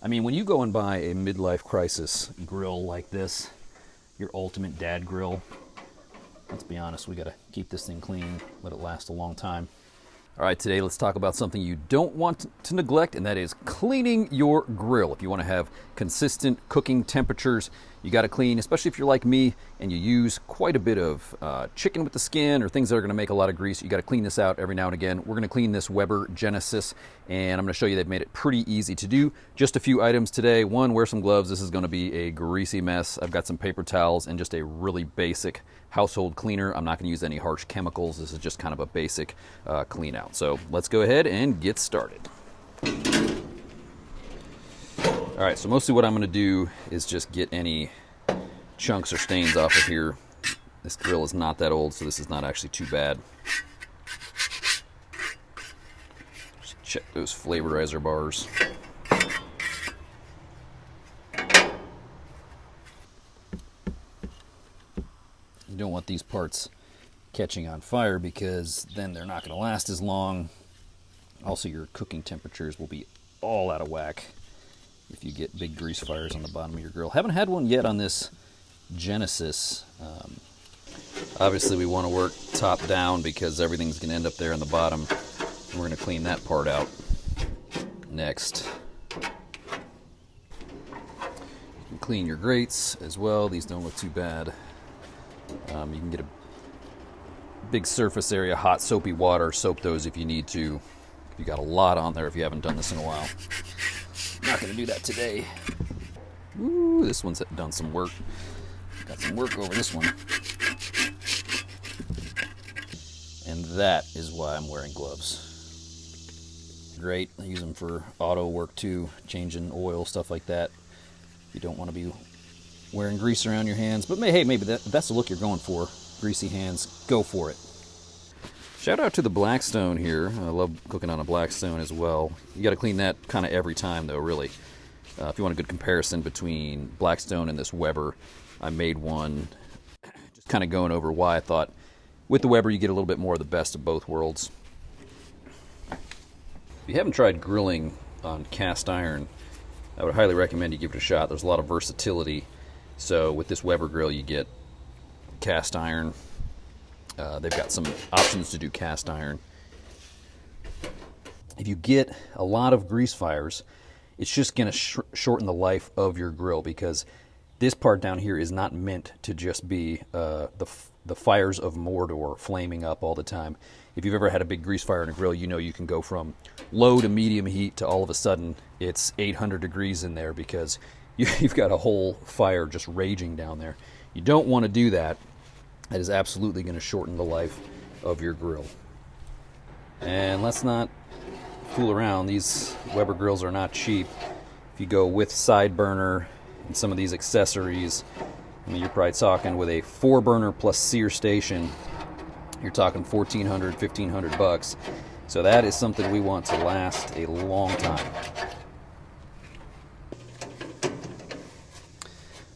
I mean, when you go and buy a midlife crisis grill like this, your ultimate dad grill, let's be honest, we got to keep this thing clean, let it last a long time. All right, today let's talk about something you don't want to neglect, and that is cleaning your grill. If you want to have consistent cooking temperatures, you got to clean, especially if you're like me and you use quite a bit of chicken with the skin or things that are going to make a lot of grease. You got to clean this out every now and again. We're going to clean this Weber Genesis, and I'm going to show you they've made it pretty easy to do. Just a few items today. One, wear some gloves. This is going to be a greasy mess. I've got some paper towels and just a really basic household cleaner. I'm not going to use any harsh chemicals. This is just kind of a basic clean out. So let's go ahead and get started. All right, so mostly what I'm going to do is just get any chunks or stains off of here. This grill is not that old, so this is not actually too bad. Just check those flavorizer bars. You don't want these parts catching on fire because then they're not going to last as long. Also, your cooking temperatures will be all out of whack if you get big grease fires on the bottom of your grill. Haven't had one yet on this Genesis. Obviously, we want to work top down because everything's going to end up there in the bottom. And we're going to clean that part out next. You can clean your grates as well. These don't look too bad. You can get a big surface area, hot soapy water, soap those if you need to. You got a lot on there if you haven't done this in a while. I'm not going to do that today. Ooh, this one's done some work. Got some work over this one. And that is why I'm wearing gloves. Great. I use them for auto work too, changing oil, stuff like that. You don't want to be wearing grease around your hands, but hey, maybe that's the look you're going for. Greasy hands, go for it. Shout out to the Blackstone here. I love cooking on a Blackstone as well. You got to clean that kind of every time though, really. If you want a good comparison between Blackstone and this Weber, I made one just kind of going over why I thought with the Weber you get a little bit more of the best of both worlds. If you haven't tried grilling on cast iron, I would highly recommend you give it a shot. There's a lot of versatility. So with this Weber grill you get cast iron. They've got some options to do cast iron. If you get a lot of grease fires, it's just going to shorten the life of your grill because this part down here is not meant to just be the fires of Mordor flaming up all the time. If you've ever had a big grease fire in a grill, you know you can go from low to medium heat to all of a sudden it's 800 degrees in there because you've got a whole fire just raging down there. You don't want to do that. That is absolutely going to shorten the life of your grill. And let's not fool around. These Weber grills are not cheap. If you go with side burner and some of these accessories, I mean, you're probably talking with a 4-burner plus sear station, you're talking $1,400, $1,500. So that is something we want to last a long time.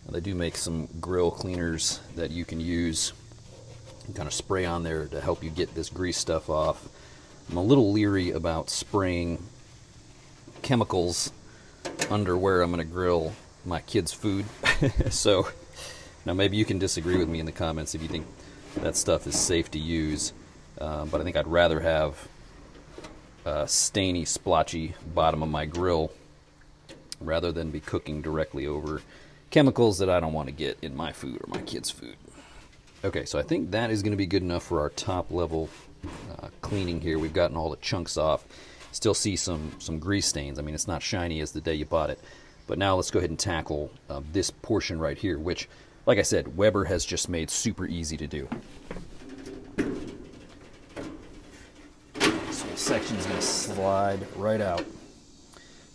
They do make some grill cleaners that you can use and kind of spray on there to help you get this grease stuff off. I'm a little leery about spraying chemicals under where I'm going to grill my kids' food. So now maybe you can disagree with me in the comments if you think that stuff is safe to use. But I think I'd rather have a stainy, splotchy bottom of my grill rather than be cooking directly over chemicals that I don't want to get in my food or my kids' food. Okay, so I think that is going to be good enough for our top level cleaning here. We've gotten all the chunks off. Still see some grease stains. I mean, it's not shiny as the day you bought it. But now let's go ahead and tackle this portion right here, which, like I said, Weber has just made super easy to do. So the section is going to slide right out.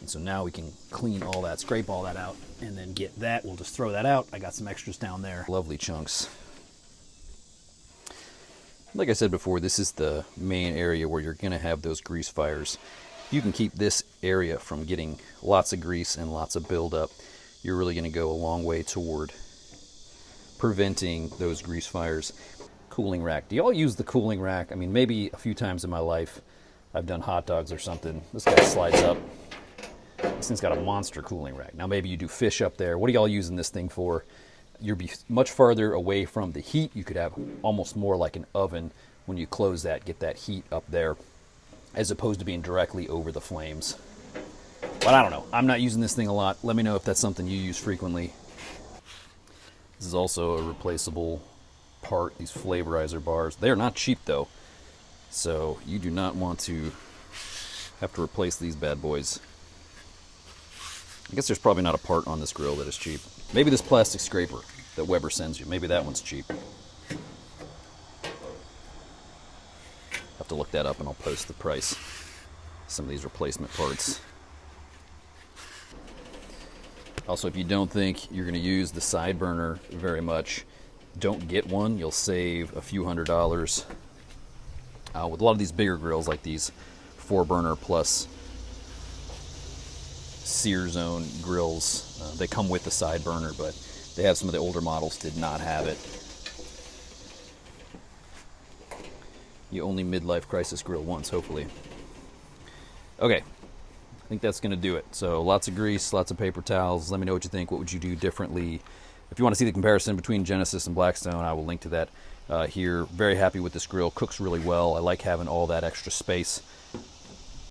And so now we can clean all that, scrape all that out, and then get that. We'll just throw that out. I got some extras down there. Lovely chunks. Like I said before, this is the main area where you're going to have those grease fires. You can keep this area from getting lots of grease and lots of buildup. You're really going to go a long way toward preventing those grease fires. Cooling rack. Do y'all use the cooling rack? I mean, maybe a few times in my life I've done hot dogs or something. This guy slides up. This thing's got a monster cooling rack. Now maybe you do fish up there. What are y'all using this thing for? You'll be much farther away from the heat. You could have almost more like an oven when you close that, get that heat up there, as opposed to being directly over the flames. But I don't know. I'm not using this thing a lot. Let me know if that's something you use frequently. This is also a replaceable part, these flavorizer bars. They're not cheap though, so you do not want to have to replace these bad boys. I guess there's probably not a part on this grill that is cheap. Maybe this plastic scraper that Weber sends you, maybe that one's cheap. Have to look that up and I'll post the price. Some of these replacement parts. Also, if you don't think you're going to use the side burner very much, don't get one. You'll save a few $100s. With a lot of these bigger grills, like these 4-burner plus sear zone grills, they come with the side burner, but they have some of the older models did not have it. You only midlife crisis grill once, hopefully. Okay, I think that's going to do it. So lots of grease, lots of paper towels. Let me know what you think. What would you do differently? If you want to see the comparison between Genesis and Blackstone, I will link to that here. Very happy with this grill. Cooks really well. I like having all that extra space